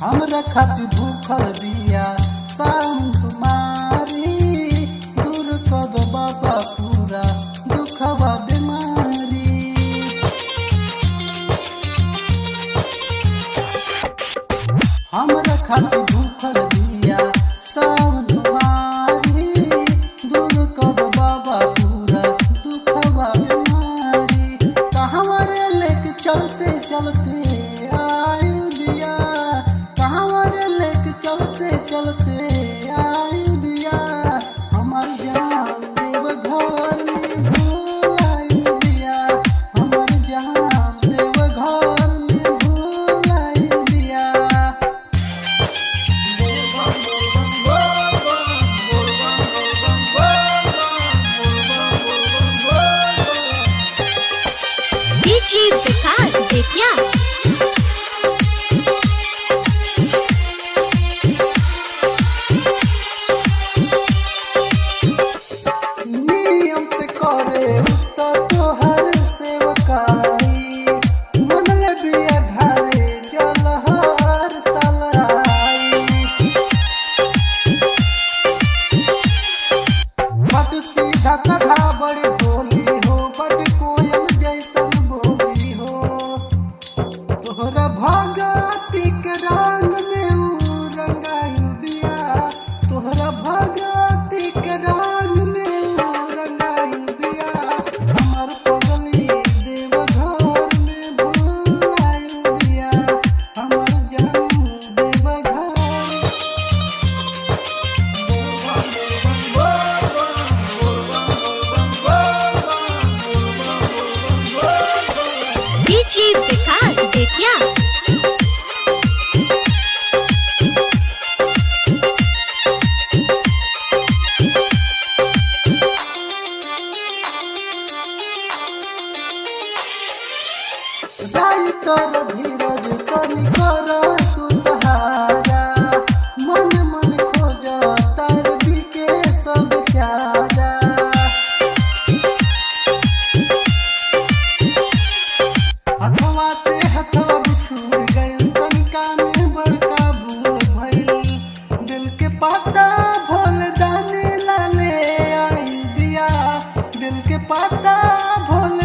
हमरा खातिर भूखल बिया शाम तुम्हारी, दूर कर दो बाबा पूरा दुखवा बीमारी। हमरा खातिर भूखल बिया शाम तुम्हारी, दूर कर दो बाबा पूरा दुखवा बीमारी। कहवा रे लेके चलते चलते चलते आई बिया, हमार जान देव घर में भूल आई बिया, हमार जान देव घर में भूल आई बिया। डीजे विकास बेतिया बड़ी बोली हो, बड़ी कोयल जैसन बोली हो, तोहरा भगती के रंग में रंगाइल बिया, तोहरा भगती के रंग में रंगाइल बिया। हमार पगली देव घर में भूल आइल बिया, हमार जान देव घर। डीजे विकास बेतिया राइटर धीरज तनी कर तू सहारा, मन मन खोज तार बिके सब चारा। हथवा से हथवा बिछुड़ गइल, तनिका में बड़का भूल भइल, दिल के पाता भोल दाने लाले आई बिया, दिल के पाता भोल